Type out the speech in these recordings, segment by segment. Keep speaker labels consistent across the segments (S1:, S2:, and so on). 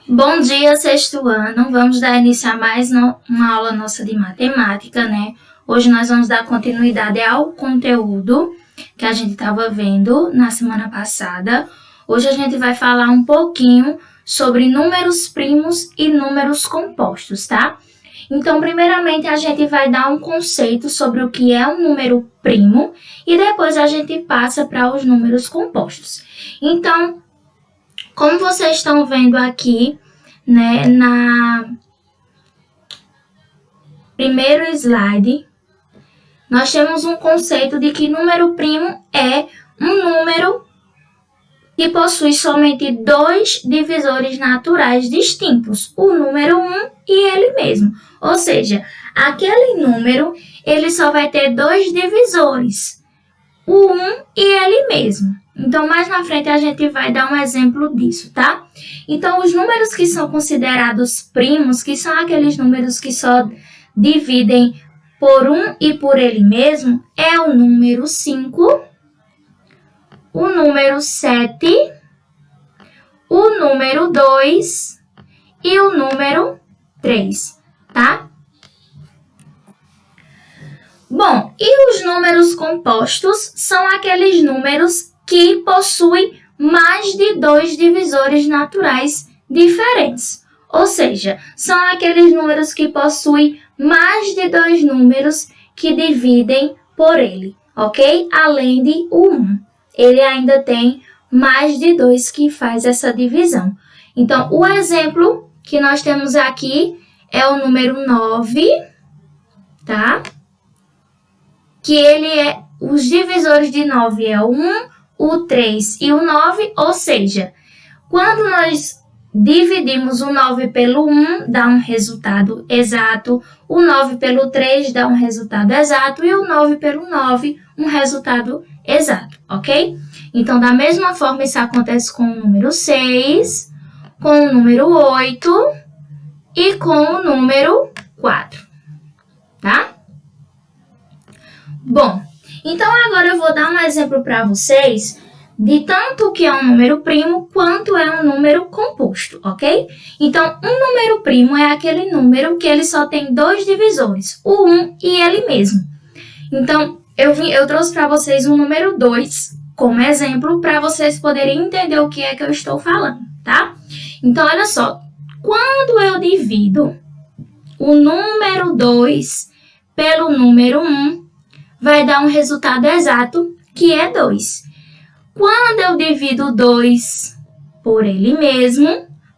S1: Bom dia, sexto ano. Vamos dar início a mais uma aula nossa de matemática, né? Hoje nós vamos dar continuidade ao conteúdo que a gente estava vendo na semana passada. Hoje a gente vai falar um pouquinho sobre números primos e números compostos, tá? Então, primeiramente, a gente vai dar um conceito sobre o que é um número primo e depois a gente passa para os números compostos. Então, como vocês estão vendo aqui, né, na primeiro slide, nós temos um conceito de que número primo é um número que possui somente dois divisores naturais distintos, o número 1 e ele mesmo. Ou seja, aquele número ele só vai ter dois divisores, o 1 e ele mesmo. Então, mais na frente a gente vai dar um exemplo disso, tá? Então, os números que são considerados primos, que são aqueles números que só dividem por 1 e por ele mesmo, é o número 5, o número 7, o número 2 e o número 3, tá? Bom, e os números compostos são aqueles números que possuem mais de dois divisores naturais diferentes. Ou seja, são aqueles números que possuem mais de dois números que dividem por ele, ok? Além de o 1. Ele ainda tem mais de dois que faz essa divisão. Então, o exemplo que nós temos aqui é o número 9, tá? Que ele é, os divisores de 9 é o 1, o 3 e o 9, ou seja, quando nós dividimos o 9 pelo 1, dá um resultado exato, o 9 pelo 3 dá um resultado exato e o 9 pelo 9, um resultado exato, ok? Então, da mesma forma, isso acontece com o número 6, com o número 8 e com o número 4, tá? Bom, então agora eu vou dar um exemplo para vocês de tanto que é um número primo quanto é um número composto, ok? Então, um número primo é aquele número que ele só tem dois divisores, o 1 e ele mesmo. Então, eu trouxe para vocês o número 2 como exemplo para vocês poderem entender o que é que eu estou falando, tá? Então, olha só, quando eu divido o número 2 pelo número 1, vai dar um resultado exato, que é 2. Quando eu divido 2 por ele mesmo,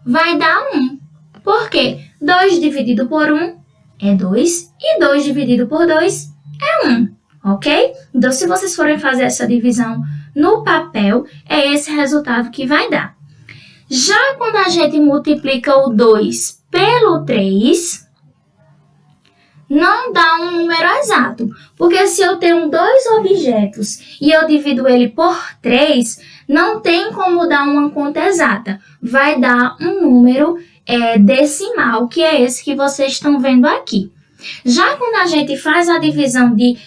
S1: vai dar 1. Por quê? 2 dividido por 1 é 2 e 2 dividido por 2 é 1, ok? Então, se vocês forem fazer essa divisão no papel, é esse resultado que vai dar. Já quando a gente multiplica o 2 pelo 3, não dá um número exato, porque se eu tenho dois objetos e eu divido ele por 3, não tem como dar uma conta exata. Vai dar um número decimal, que é esse que vocês estão vendo aqui. Já quando a gente faz a divisão de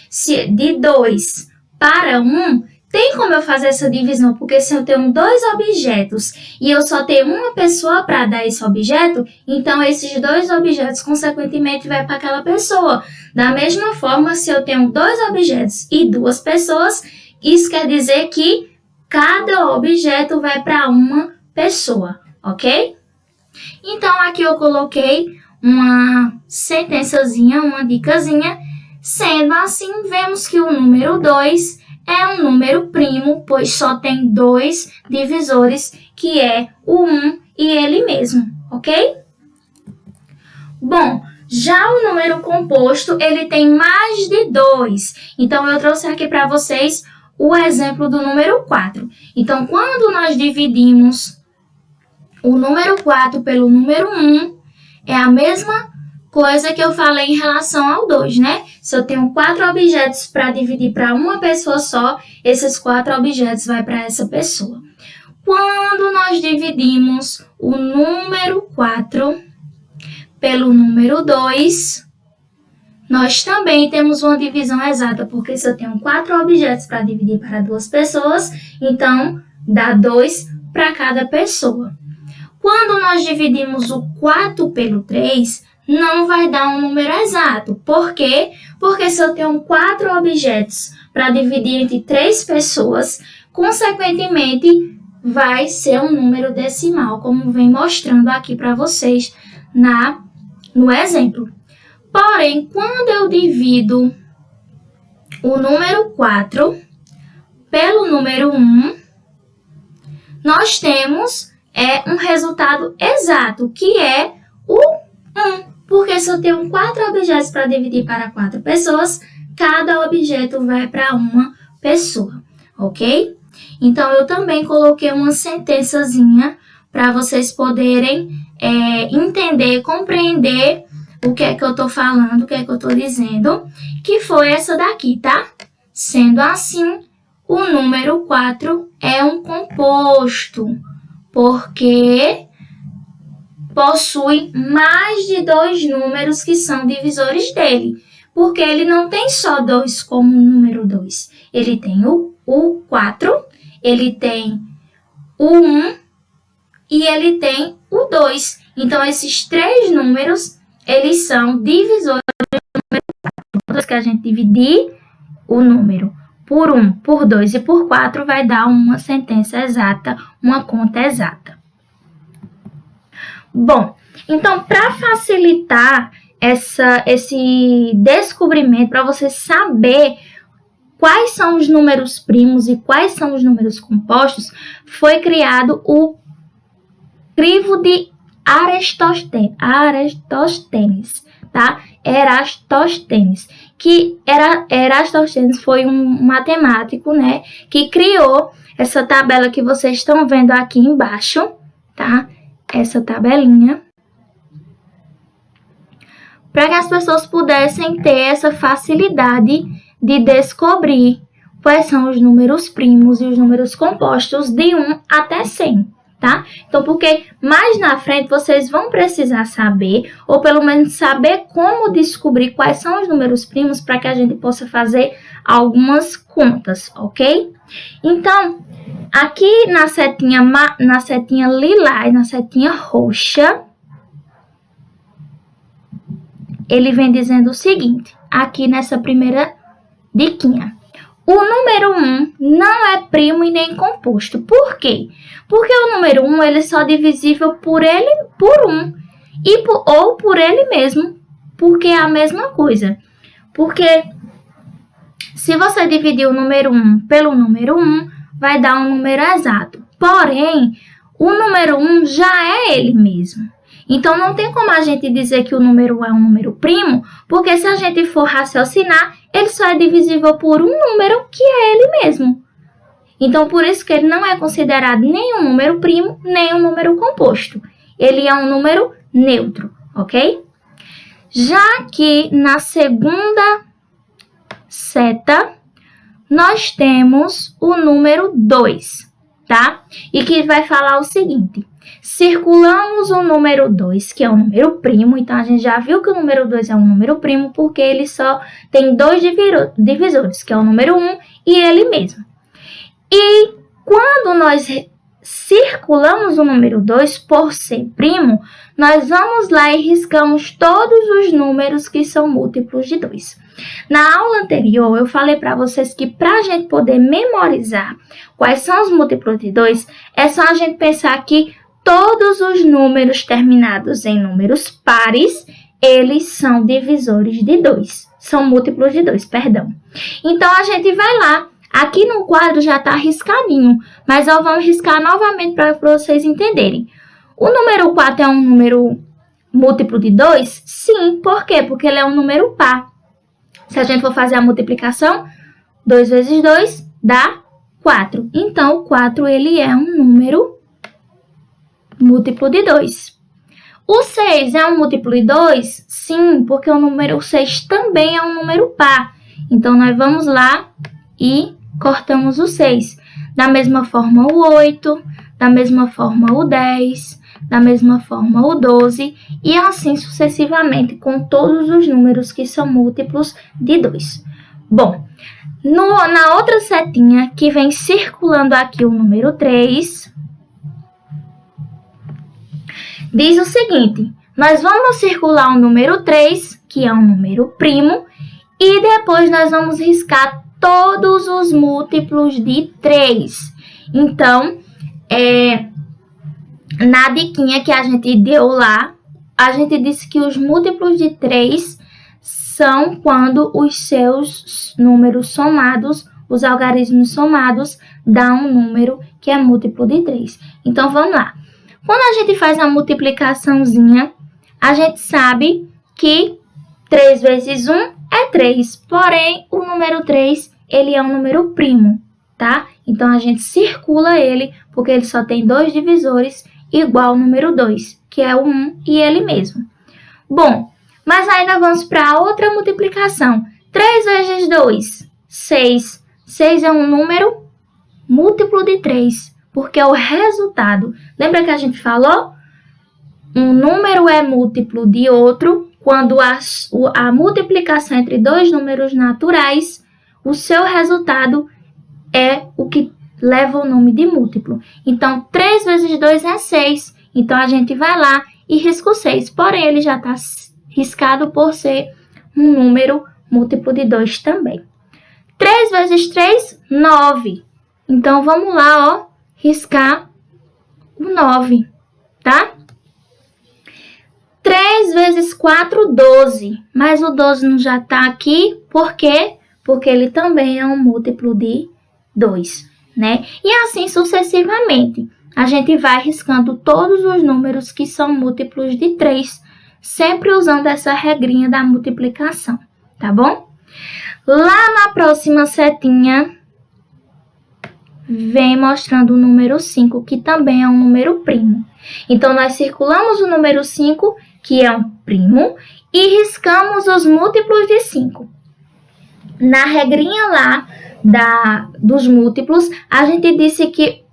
S1: 2 para 1, tem como eu fazer essa divisão, porque se eu tenho dois objetos e eu só tenho uma pessoa para dar esse objeto, então esses dois objetos, consequentemente, vai para aquela pessoa. Da mesma forma, se eu tenho dois objetos e duas pessoas, isso quer dizer que cada objeto vai para uma pessoa, ok? Então, aqui eu coloquei uma sentençazinha, uma dicasinha. Sendo assim, vemos que o número 2 é um número primo, pois só tem dois divisores, que é o 1 e ele mesmo, ok? Bom, já o número composto, ele tem mais de 2. Então, eu trouxe aqui para vocês o exemplo do número 4. Então, quando nós dividimos o número 4 pelo número 1, é a mesma coisa que eu falei em relação ao 2, né? Se eu tenho 4 objetos para dividir para uma pessoa só, esses 4 objetos vão para essa pessoa. Quando nós dividimos o número 4 pelo número 2, nós também temos uma divisão exata, porque se eu tenho 4 objetos para dividir para duas pessoas, então dá 2 para cada pessoa. Quando nós dividimos o 4 pelo 3, não vai dar um número exato. Por quê? Porque se eu tenho 4 objetos para dividir entre 3 pessoas, consequentemente, vai ser um número decimal, como vem mostrando aqui para vocês no exemplo. Porém, quando eu divido o número 4 pelo número 1, nós temos um resultado exato, que é o 1. Porque se eu tenho 4 objetos para dividir para 4 pessoas, cada objeto vai para uma pessoa, ok? Então, eu também coloquei uma sentençazinha para vocês poderem entender, compreender o que é que eu estou falando, o que é que eu estou dizendo, que foi essa daqui, tá? Sendo assim, o número 4 é um composto, porque possui mais de 2 números que são divisores dele. Porque ele não tem só 2 como número 2. Ele tem o 4, ele tem o 1 e ele tem o 2. Então, esses 3 números, eles são divisores do número 4. Toda vez que a gente dividir o número por 1, por 2 e por 4, vai dar uma sentença exata, uma conta exata. Bom, então, para facilitar esse descobrimento, para você saber quais são os números primos e quais são os números compostos, foi criado o crivo de Eratóstenes, tá? Eratóstenes, que Eratóstenes foi um matemático, né, que criou essa tabela que vocês estão vendo aqui embaixo, tá? Essa tabelinha, para que as pessoas pudessem ter essa facilidade de descobrir quais são os números primos e os números compostos de 1 até 100, tá? Então, porque mais na frente vocês vão precisar saber, ou pelo menos saber como descobrir quais são os números primos para que a gente possa fazer algumas contas, ok? Então, aqui na setinha lilás, na setinha roxa, ele vem dizendo o seguinte, aqui nessa primeira diquinha. O número 1 não é primo e nem composto. Por quê? Porque o número 1 ele é só divisível por 1 ou por ele mesmo, porque é a mesma coisa. Porque se você dividir o número 1 pelo número 1, vai dar um número exato. Porém, o número 1 já é ele mesmo. Então, não tem como a gente dizer que o número 1 é um número primo, porque se a gente for raciocinar, ele só é divisível por um número que é ele mesmo. Então, por isso que ele não é considerado nem um número primo, nem um número composto. Ele é um número neutro, ok? Já que na segunda seta, nós temos o número 2, tá? E que vai falar o seguinte. Circulamos o número 2, que é um número primo. Então, a gente já viu que o número 2 é um número primo, porque ele só tem 2 divisores, que é o número 1 e ele mesmo. E quando nós circulamos o número 2 por ser primo, nós vamos lá e riscamos todos os números que são múltiplos de 2. Na aula anterior, eu falei para vocês que para a gente poder memorizar quais são os múltiplos de 2, é só a gente pensar que todos os números terminados em números pares, eles são divisores de 2. São múltiplos de 2, perdão. Então, a gente vai lá. Aqui no quadro já está riscadinho, mas eu vou riscar novamente para vocês entenderem. O número 4 é um número múltiplo de 2? Sim. Por quê? Porque ele é um número par. Se a gente for fazer a multiplicação, 2 vezes 2 dá 4. Então, o 4 ele é um número múltiplo de 2. O 6 é um múltiplo de 2? Sim, porque o número 6 também é um número par. Então, nós vamos lá e cortamos o 6. Da mesma forma, o 8, da mesma forma, o 10, da mesma forma, o 12, e assim sucessivamente com todos os números que são múltiplos de 2. Bom, na outra setinha que vem circulando aqui o número 3, diz o seguinte: nós vamos circular o número 3, que é um número primo, e depois nós vamos riscar todos os múltiplos de 3. Então, na diquinha que a gente deu lá, a gente disse que os múltiplos de 3 são quando os seus números somados, os algarismos somados, dão um número que é múltiplo de 3. Então, vamos lá. Quando a gente faz a multiplicaçãozinha, a gente sabe que 3 vezes 1 é 3. Porém, o número 3, ele é um número primo, tá? Então, a gente circula ele, porque ele só tem 2 divisores igual ao número 2, que é o 1 e ele mesmo. Bom, mas aí nós vamos para outra multiplicação. 3 vezes 2, 6. 6 é um número múltiplo de 3, porque é o resultado. Lembra que a gente falou? Um número é múltiplo de outro quando a multiplicação entre dois números naturais, o seu resultado é o que leva o nome de múltiplo. Então, 3 vezes 2 é 6. Então, a gente vai lá e risca o 6. Porém, ele já está riscado por ser um número múltiplo de 2 também. 3 vezes 3, 9. Então, vamos lá, ó, riscar o 9, tá? 3 vezes 4, 12. Mas o 12 não já está aqui. Por quê? Porque ele também é um múltiplo de 2, né? E assim sucessivamente. A gente vai riscando todos os números que são múltiplos de 3, sempre usando essa regrinha da multiplicação, tá bom? Lá na próxima setinha, vem mostrando o número 5, que também é um número primo. Então, nós circulamos o número 5, que é um primo, e riscamos os múltiplos de 5. Na regrinha lá dos múltiplos, a gente disse que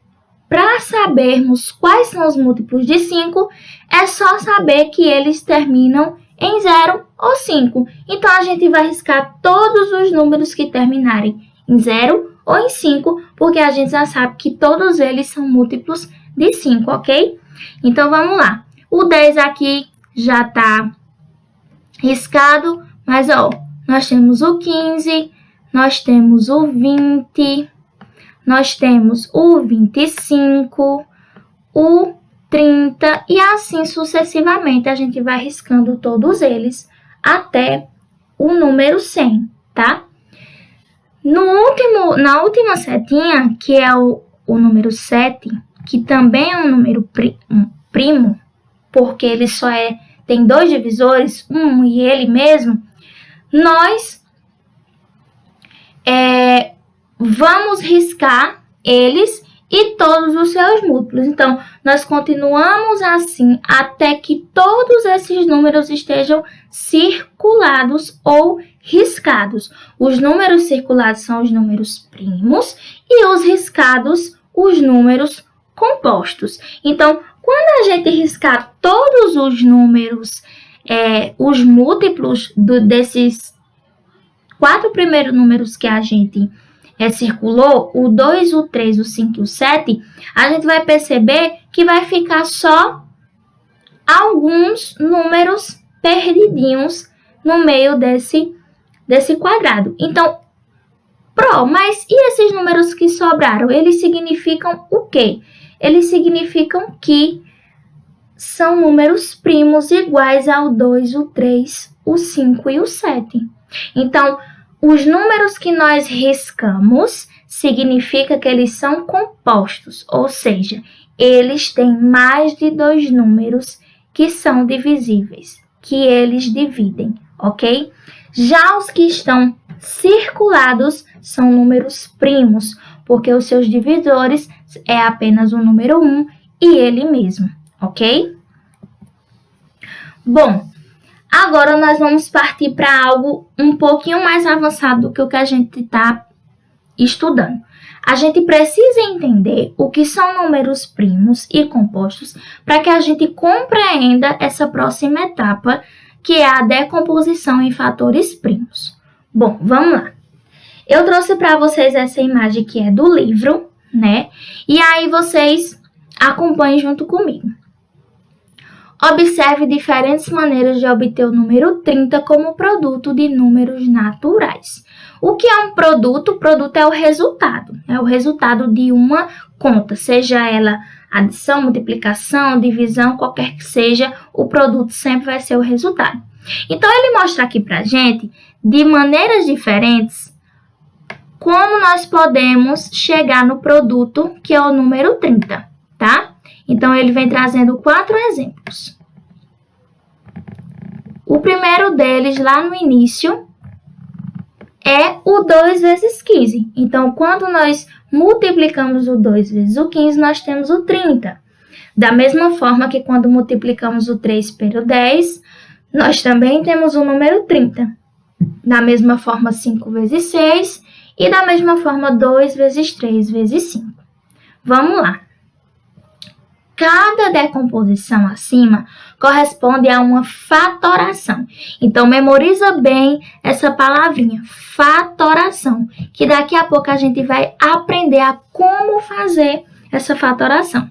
S1: para sabermos quais são os múltiplos de 5, é só saber que eles terminam em 0 ou 5. Então, a gente vai riscar todos os números que terminarem em 0 ou em 5, porque a gente já sabe que todos eles são múltiplos de 5, ok? Então, vamos lá. O 10 aqui já está riscado, mas, ó, nós temos o 15, nós temos o 20, nós temos o 25, o 30 e assim sucessivamente a gente vai riscando todos até o número 100, tá? Na última setinha, que é o número 7, que também é um número primo, porque ele só tem 2 divisores, um e ele mesmo, nós vamos riscar eles e todos os seus múltiplos. Então, nós continuamos assim até que todos esses números estejam circulados ou riscados. Os números circulados são os números primos e os riscados, os números compostos. Então, quando a gente riscar todos os números, os múltiplos desses 4 primeiros números que a gente circulou, o 2, o 3, o 5 e o 7, a gente vai perceber que vai ficar só alguns números perdidinhos no meio desse quadrado. Então, mas e esses números que sobraram? Eles significam o quê? Eles significam que são números primos iguais ao 2, o 3, o 5 e o 7. Então, os números que nós riscamos significa que eles são compostos, ou seja, eles têm mais de 2 números que são divisíveis, que eles dividem, ok? Já os que estão circulados são números primos, porque os seus divisores é apenas o número 1 e ele mesmo, ok? Bom, agora nós vamos partir para algo um pouquinho mais avançado do que o que a gente está estudando. A gente precisa entender o que são números primos e compostos para que a gente compreenda essa próxima etapa, que é a decomposição em fatores primos. Bom, vamos lá. Eu trouxe para vocês essa imagem que é do livro, né? E aí vocês acompanhem junto comigo. Observe diferentes maneiras de obter o número 30 como produto de números naturais. O que é um produto? O produto é o resultado de uma conta, seja ela adição, multiplicação, divisão, qualquer que seja, o produto sempre vai ser o resultado. Então, ele mostra aqui pra gente, de maneiras diferentes, como nós podemos chegar no produto, que é o número 30, tá? Então, ele vem trazendo 4 exemplos. O primeiro deles, lá no início, é o 2 vezes 15. Então, quando nós multiplicamos o 2 vezes o 15, nós temos o 30. Da mesma forma que quando multiplicamos o 3 pelo 10, nós também temos o número 30. Da mesma forma, 5 vezes 6 e da mesma forma, 2 vezes 3 vezes 5. Vamos lá. Cada decomposição acima corresponde a uma fatoração. Então, memoriza bem essa palavrinha, fatoração, que daqui a pouco a gente vai aprender a como fazer essa fatoração.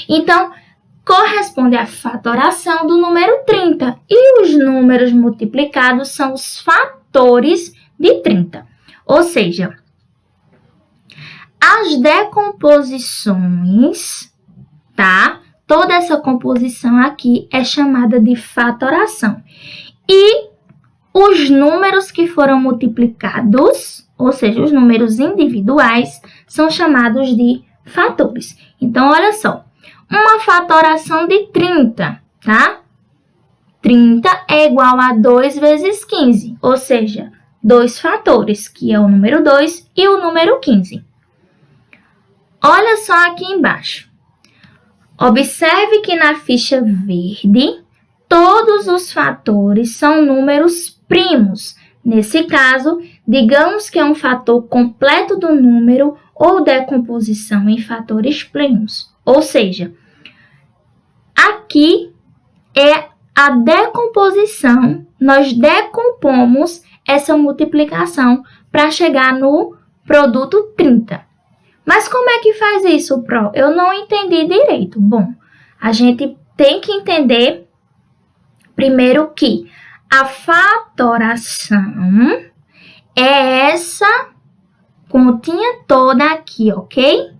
S1: Então, corresponde à fatoração do número 30. E os números multiplicados são os fatores de 30. Ou seja, as decomposições, tá? Toda essa composição aqui é chamada de fatoração. E os números que foram multiplicados, ou seja, os números individuais, são chamados de fatores. Então, olha só, uma fatoração de 30, tá? 30 é igual a 2 vezes 15, ou seja, 2 fatores, que é o número 2 e o número 15. Olha só aqui embaixo. Observe que na ficha verde, todos os fatores são números primos. Nesse caso, digamos que é um fator completo do número ou decomposição em fatores primos. Ou seja, aqui é a decomposição, nós decompomos essa multiplicação para chegar no produto 30. Mas como é que faz isso, Pro? Eu não entendi direito. Bom, a gente tem que entender primeiro que a fatoração é essa continha toda aqui, ok?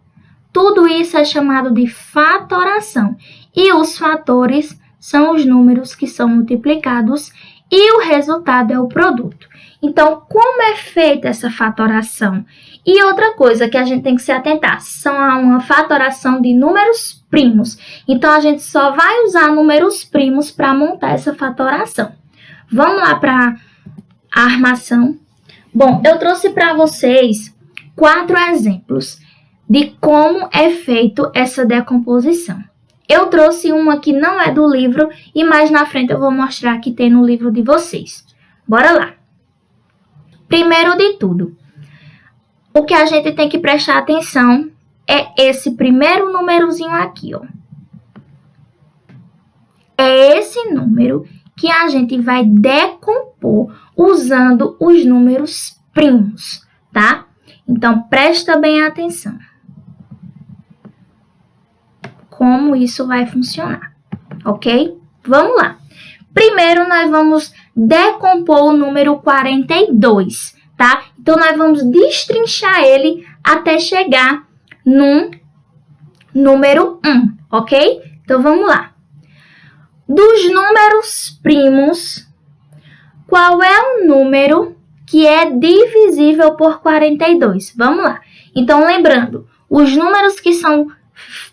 S1: Tudo isso é chamado de fatoração. E os fatores são os números que são multiplicados e o resultado é o produto. Então, como é feita essa fatoração? E outra coisa que a gente tem que se atentar, são a uma fatoração de números primos. Então, a gente só vai usar números primos para montar essa fatoração. Vamos lá para a armação. Bom, eu trouxe para vocês 4 exemplos de como é feito essa decomposição. Eu trouxe uma que não é do livro e mais na frente eu vou mostrar que tem no livro de vocês. Bora lá! Primeiro de tudo, o que a gente tem que prestar atenção é esse primeiro númerozinho aqui, ó. É esse número que a gente vai decompor usando os números primos, tá? Então, presta bem atenção. Como isso vai funcionar, ok? Vamos lá. Primeiro, nós vamos decompor o número 42, tá? Então, nós vamos destrinchar ele até chegar no número 1, ok? Então, vamos lá. Dos números primos, qual é o número que é divisível por 42? Vamos lá. Então, lembrando, os números que são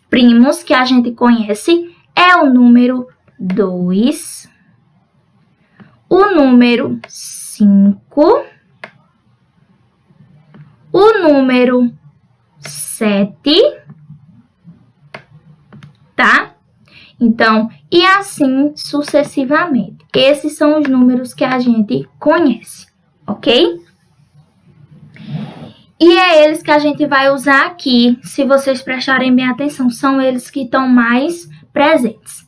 S1: primos, que a gente conhece, é o número 2, o número 5, o número 7, tá? Então, e assim sucessivamente. Esses são os números que a gente conhece, ok? E é eles que a gente vai usar aqui, se vocês prestarem bem atenção, são eles que estão mais presentes.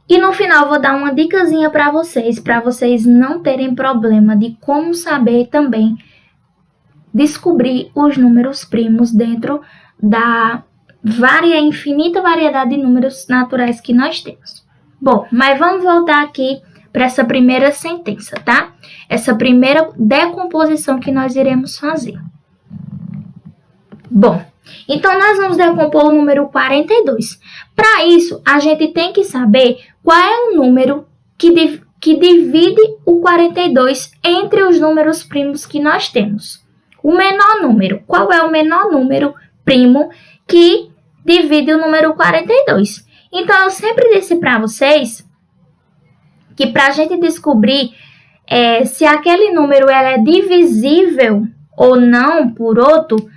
S1: E no final vou dar uma dicasinha para vocês não terem problema de como saber também descobrir os números primos dentro da infinita variedade de números naturais que nós temos. Bom, mas vamos voltar aqui para essa primeira sentença, tá? Essa primeira decomposição que nós iremos fazer. Bom, então nós vamos decompor o número 42. Para isso, a gente tem que saber qual é o número que divide o 42 entre os números primos que nós temos. O menor número. Qual é o menor número primo que divide o número 42? Então, eu sempre disse para vocês que para a gente descobrir se aquele número é divisível ou não por outro,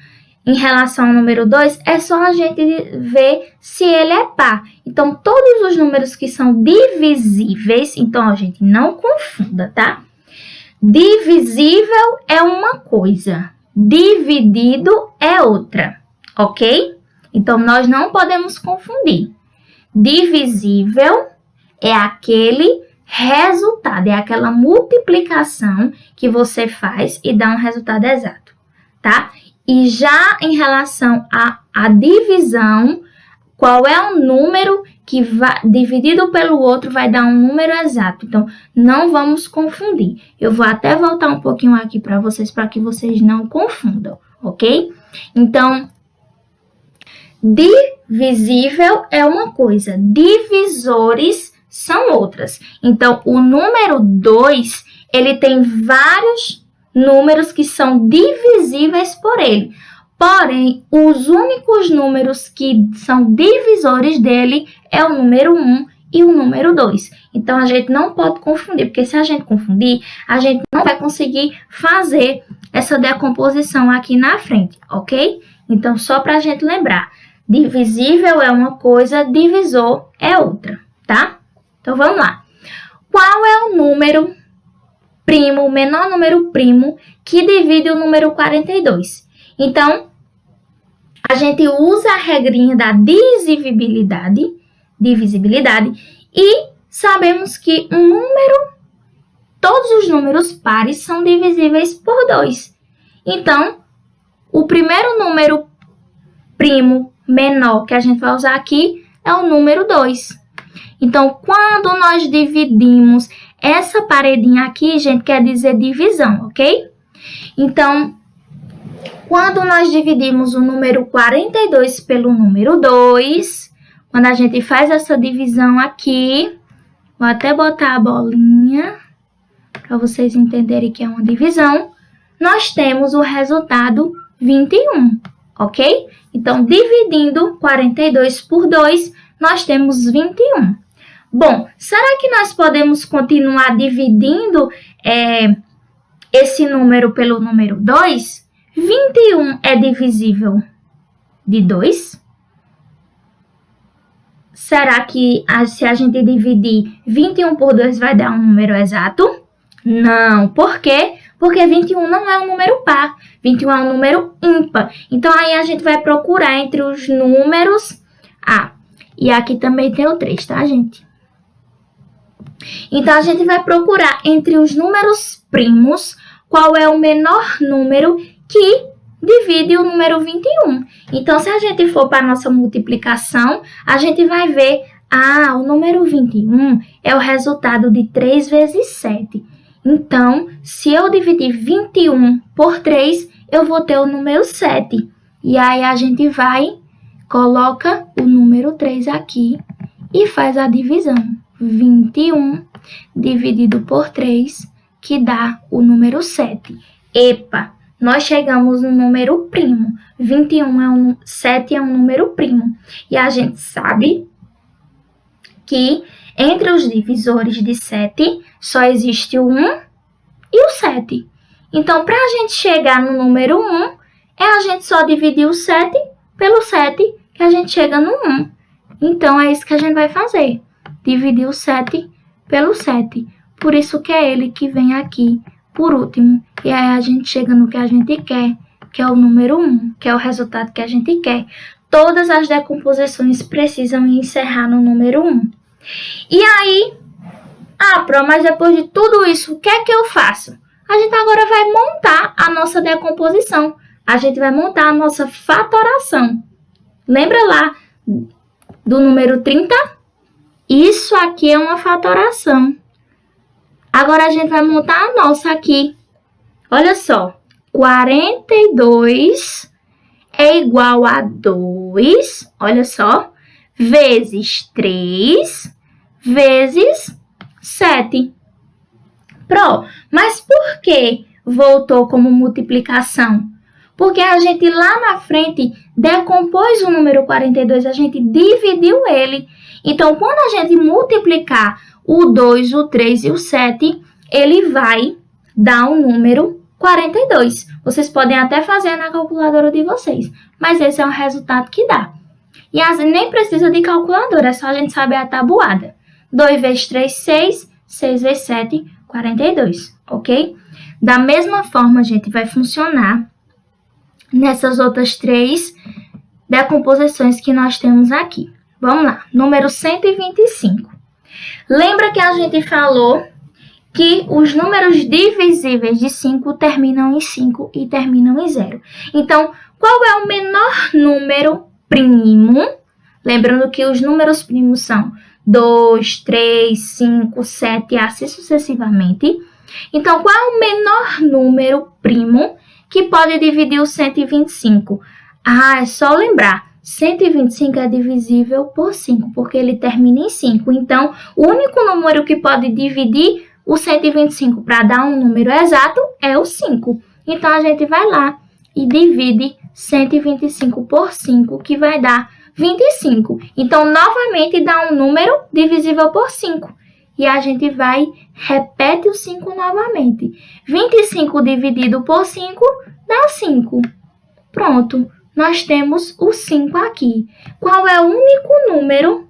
S1: em relação ao número 2, é só a gente ver se ele é par. Então, todos os números que são divisíveis, então a gente não confunda, tá? Divisível é uma coisa, dividido é outra, ok? Então, nós não podemos confundir. Divisível é aquele resultado, é aquela multiplicação que você faz e dá um resultado exato, tá? E já em relação à divisão, qual é o número que dividido pelo outro vai dar um número exato. Então, não vamos confundir. Eu vou até voltar um pouquinho aqui para que vocês não confundam, ok? Então, divisível é uma coisa, divisores são outras. Então, o número 2, ele tem vários números que são divisíveis por ele. Porém, os únicos números que são divisores dele é o número 1 e o número 2. Então, a gente não pode confundir, porque se a gente confundir, a gente não vai conseguir fazer essa decomposição aqui na frente, ok? Então, só para a gente lembrar, divisível é uma coisa, divisor é outra, tá? Então, vamos lá. Qual é o número primo, o menor número primo que divide o número 42? Então, a gente usa a regrinha da divisibilidade, e sabemos que todos os números pares são divisíveis por 2. Então, o primeiro número primo menor que a gente vai usar aqui é o número 2. Então, quando nós dividimos essa paredinha aqui, gente, quer dizer divisão, ok? Então, quando nós dividimos o número 42 pelo número 2, quando a gente faz essa divisão aqui, vou até botar a bolinha para vocês entenderem que é uma divisão, nós temos o resultado 21, ok? Então, dividindo 42 por 2, nós temos 21. Bom, será que nós podemos continuar dividindo esse número pelo número 2? 21 é divisível de 2? Será que se a gente dividir 21 por 2 vai dar um número exato? Não. Por quê? Porque 21 não é um número par. 21 é um número ímpar. Então, aí a gente vai procurar entre os números... e aqui também tem o 3, tá, gente? Então, a gente vai procurar entre os números primos qual é o menor número que divide o número 21. Então, se a gente for para a nossa multiplicação, a gente vai ver, o número 21 é o resultado de 3 vezes 7. Então, se eu dividir 21 por 3, eu vou ter o número 7. E aí, a gente coloca o número 3 aqui e faz a divisão. 21 dividido por 3, que dá o número 7. Epa, nós chegamos no número primo. 7 é um número primo. E a gente sabe que entre os divisores de 7, só existe o 1 e o 7. Então, para a gente chegar no número 1, a gente só dividir o 7 pelo 7, que a gente chega no 1. Então, é isso que a gente vai fazer. Dividir o 7 pelo 7. Por isso que é ele que vem aqui por último. E aí a gente chega no que a gente quer, que é o número 1, que é o resultado que a gente quer. Todas as decomposições precisam encerrar no número 1. E aí, mas depois de tudo isso, o que é que eu faço? A gente agora vai montar a nossa decomposição. A gente vai montar a nossa fatoração. Lembra lá do número 30? Isso aqui é uma fatoração. Agora, a gente vai montar a nossa aqui. Olha só, 42 é igual a 2, olha só, vezes 3, vezes 7. Mas por que voltou como multiplicação? Porque a gente lá na frente decompôs o número 42, a gente dividiu ele. Então, quando a gente multiplicar o 2, o 3 e o 7, ele vai dar um número 42. Vocês podem até fazer na calculadora de vocês, mas esse é o resultado que dá. E assim, nem precisa de calculadora, é só a gente saber a tabuada. 2 vezes 3, 6, 6 vezes 7, 42, ok? Da mesma forma, a gente vai funcionar nessas outras 3 decomposições que nós temos aqui. Vamos lá, número 125. Lembra que a gente falou que os números divisíveis de 5 terminam em 5 e terminam em 0. Então, qual é o menor número primo? Lembrando que os números primos são 2, 3, 5, 7 e assim sucessivamente. Então, qual é o menor número primo que pode dividir o 125? É só lembrar, 125 é divisível por 5, porque ele termina em 5. Então, o único número que pode dividir o 125 para dar um número exato é o 5. Então, a gente vai lá e divide 125 por 5, que vai dar 25. Então, novamente, dá um número divisível por 5. E a gente repete o 5 novamente. 25 dividido por 5 dá 5. Pronto, nós temos o 5 aqui. Qual é o único número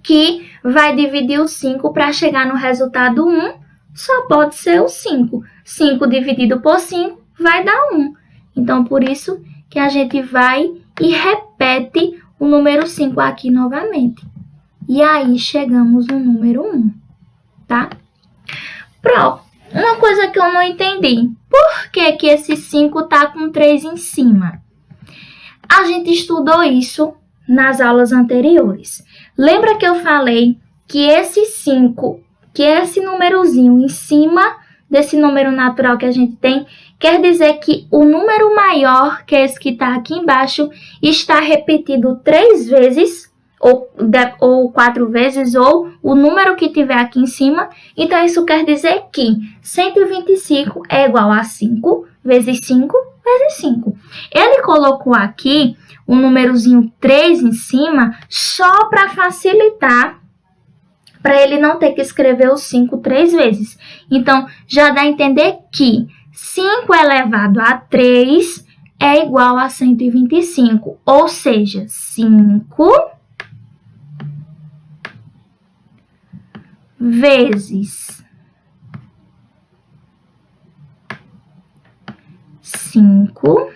S1: que vai dividir o 5 para chegar no resultado 1? Só pode ser o 5. 5 dividido por 5 vai dar 1. Então, por isso que a gente vai e repete o número 5 aqui novamente. E aí, chegamos no número 1, tá? Uma coisa que eu não entendi. Por que que esse 5 tá com 3 em cima? A gente estudou isso nas aulas anteriores. Lembra que eu falei que esse 5, que esse númerozinho em cima desse número natural que a gente tem, quer dizer que o número maior, que é esse que está aqui embaixo, está repetido 3 vezes, ou 4 vezes, ou o número que tiver aqui em cima. Então, isso quer dizer que 125 é igual a 5 vezes 5 vezes 5. Ele colocou aqui o númerozinho 3 em cima só para facilitar, para ele não ter que escrever o 5 3 vezes. Então, já dá a entender que 5 elevado a 3 é igual a 125. Ou seja, 5 vezes 5.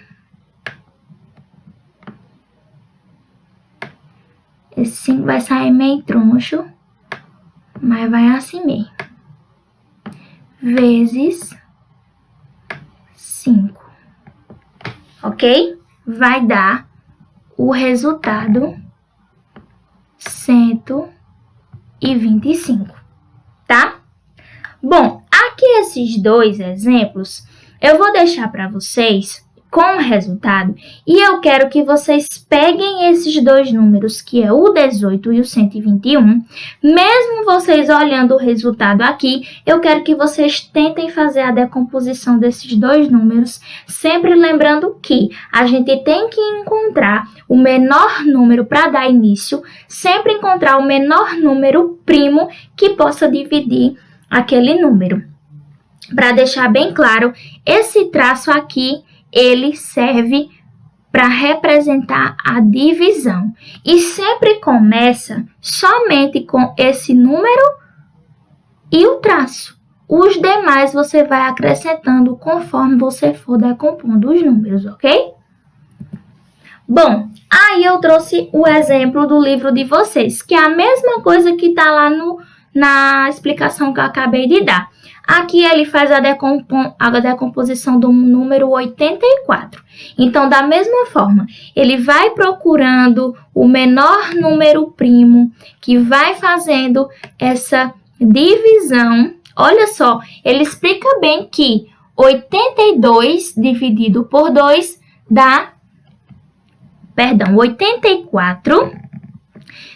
S1: Esse 5 vai sair meio troncho, mas vai assim mesmo. Vezes 5. Ok? Vai dar o resultado 125, tá? Bom, aqui esses 2 exemplos eu vou deixar para vocês com o resultado e eu quero que vocês peguem esses 2 números, que é o 18 e o 121. Mesmo vocês olhando o resultado aqui, eu quero que vocês tentem fazer a decomposição desses 2 números, sempre lembrando que a gente tem que encontrar o menor número para dar início, sempre encontrar o menor número primo que possa dividir aquele número. Para deixar bem claro, esse traço aqui ele serve para representar a divisão e sempre começa somente com esse número e o traço. Os demais você vai acrescentando conforme você for decompondo os números, ok? Bom, aí eu trouxe o exemplo do livro de vocês, que é a mesma coisa que está lá na explicação que eu acabei de dar. Aqui ele faz a decomposição do número 84. Então, da mesma forma, ele vai procurando o menor número primo que vai fazendo essa divisão. Olha só, ele explica bem que 82 dividido por 2 dá, 84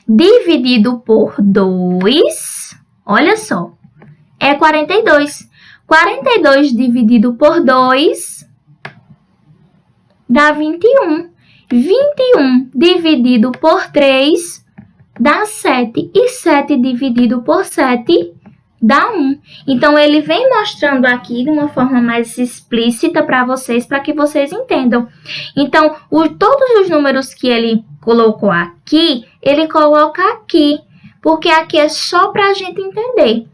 S1: dividido por 2, olha só, é 42. 42 dividido por 2 dá 21. 21 dividido por 3 dá 7. E 7 dividido por 7 dá 1. Então, ele vem mostrando aqui de uma forma mais explícita para que vocês entendam. Então, todos os números que ele colocou aqui, ele coloca aqui, porque aqui é só para a gente entender.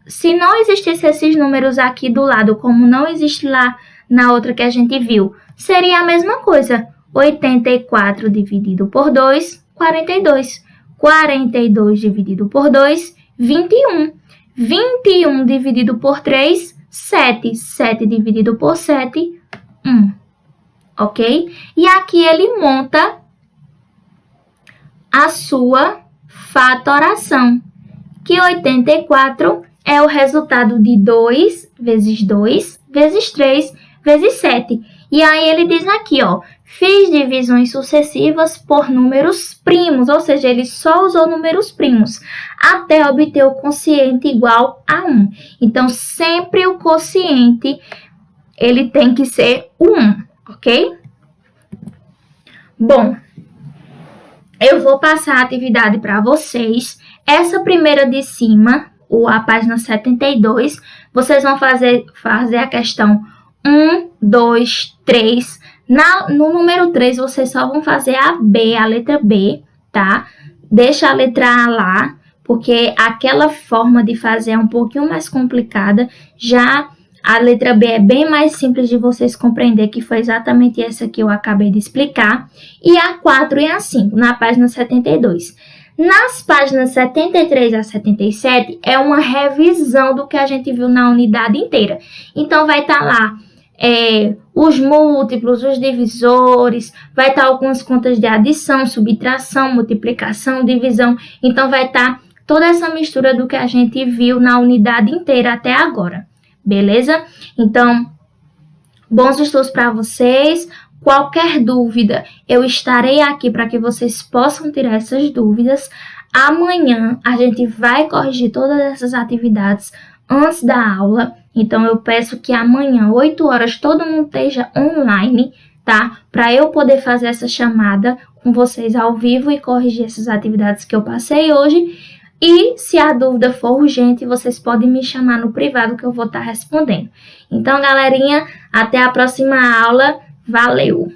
S1: Se não existisse esses números aqui do lado, como não existe lá na outra que a gente viu, seria a mesma coisa. 84 dividido por 2, 42. 42 dividido por 2, 21. 21 dividido por 3, 7. 7 dividido por 7, 1. Ok? E aqui ele monta a sua fatoração, que 84 é o resultado de 2 vezes 2 vezes 3 vezes 7. E aí ele diz aqui, ó, fiz divisões sucessivas por números primos, ou seja, ele só usou números primos, até obter o quociente igual a 1. Então, sempre o quociente, ele tem que ser o 1, ok? Bom, eu vou passar a atividade para vocês. Essa primeira de cima, a página 72, vocês vão fazer a questão 1, 2, 3. No número 3, vocês só vão fazer a letra B, tá? Deixa a letra A lá, porque aquela forma de fazer é um pouquinho mais complicada. Já a letra B é bem mais simples de vocês compreender, que foi exatamente essa que eu acabei de explicar. E a 4 e a 5, na página 72. Nas páginas 73 a 77, é uma revisão do que a gente viu na unidade inteira. Então, vai estar lá os múltiplos, os divisores, vai estar algumas contas de adição, subtração, multiplicação, divisão. Então, vai estar toda essa mistura do que a gente viu na unidade inteira até agora. Beleza? Então, bons estudos para vocês. Qualquer dúvida, eu estarei aqui para que vocês possam tirar essas dúvidas. Amanhã a gente vai corrigir todas essas atividades antes da aula. Então, eu peço que amanhã, 8 horas, todo mundo esteja online, tá? Para eu poder fazer essa chamada com vocês ao vivo e corrigir essas atividades que eu passei hoje. E se a dúvida for urgente, vocês podem me chamar no privado que eu vou estar respondendo. Então, galerinha, até a próxima aula. Valeu!